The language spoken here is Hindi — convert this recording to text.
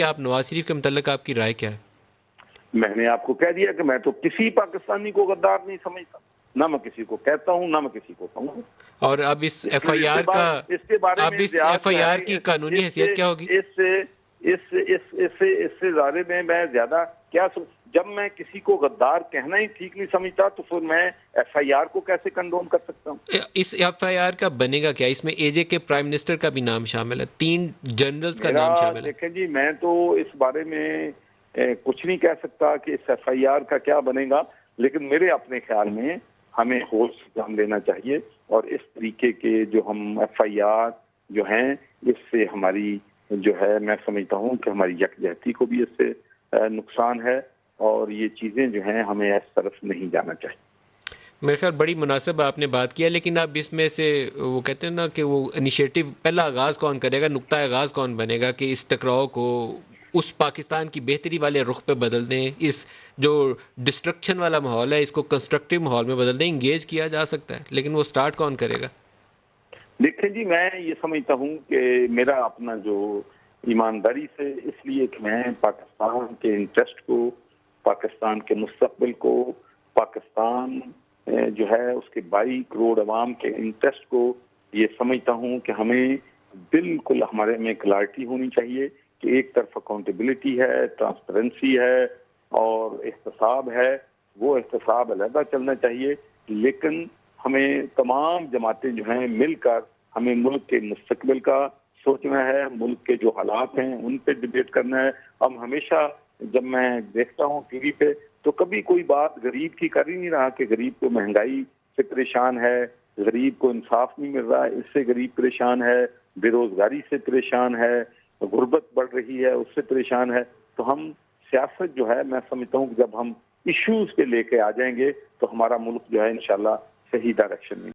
क्या आप नवाज शरीफ के मुतल्लिक आपकी राय क्या है? मैंने आपको कह दिया कि मैं तो किसी पाकिस्तानी को गद्दार नहीं समझता, ना मैं किसी को कहता हूँ ना मैं किसी को कहूँगा। और अब इस एफआईआर का, इसके बारे अब में इस ज्यादा जो एफआईआर है की कानूनी हैसियत क्या होगी? इससे बारे में मैं ज्यादा क्या जब मैं किसी को गद्दार कहना ही ठीक नहीं समझता तो फिर मैं एफआईआर को कैसे कंडोम कर सकता हूँ? इस एफआईआर का बनेगा क्या? इसमें एजे के प्राइम मिनिस्टर का भी नाम शामिल है, 3 जनरल्स का मेरा नाम शामिल है। देखें जी, मैं तो इस बारे में कुछ नहीं कह सकता कि इस एफआईआर का क्या बनेगा, लेकिन मेरे अपने ख्याल में हमें होश काम लेना चाहिए और इस तरीके के जो हम एफआईआर जो हैं इससे हमारी जो है, मैं समझता हूँ कि हमारी यकजहती को भी इससे नुकसान है और ये चीजें जो हैं हमें इस तरफ नहीं जाना चाहिए। मेरे ख्याल बड़ी मुनासिब आपने बात किया, लेकिन अब इसमें से वो कहते हैं ना कि वो इनिशिएटिव पहला आगाज़ कौन करेगा, नुक्ता आगाज़ कौन बनेगा कि इस टकराव को उस पाकिस्तान की बेहतरी वाले रुख पे बदल दें, इस जो डिस्ट्रक्शन वाला माहौल है इसको कंस्ट्रक्टिव माहौल में बदल दें। इंगेज किया जा सकता है, लेकिन वो स्टार्ट कौन करेगा? देखें जी, मैं ये समझता हूँ कि मेरा अपना जो ईमानदारी से, इसलिए कि मैं पाकिस्तान के इंटरेस्ट को, पाकिस्तान के मुस्तकबिल को, पाकिस्तान जो है उसके 22 करोड़ अवाम के इंटरेस्ट को ये समझता हूँ कि हमें बिल्कुल हमारे में क्लैरिटी होनी चाहिए कि एक तरफ अकाउंटेबिलिटी है, ट्रांसपेरेंसी है और एहतसाब है। वो एहतसाब अलहदा चलना चाहिए, लेकिन हमें तमाम जमातें जो हैं मिलकर हमें मुल्क के मुस्तकबिल का सोचना है, मुल्क के जो हालात हैं उन पे डिबेट करना है। अब हमेशा जब मैं देखता हूँ टीवी पे तो कभी कोई बात गरीब की कर ही नहीं रहा कि गरीब को महंगाई से परेशान है, गरीब को इंसाफ नहीं मिल रहा है इससे गरीब परेशान है, बेरोजगारी से परेशान है, गुर्बत बढ़ रही है उससे परेशान है। तो हम सियासत जो है, मैं समझता हूँ कि जब हम इश्यूज पे लेके आ जाएंगे तो हमारा मुल्क जो है इंशाल्लाह सही डायरेक्शन में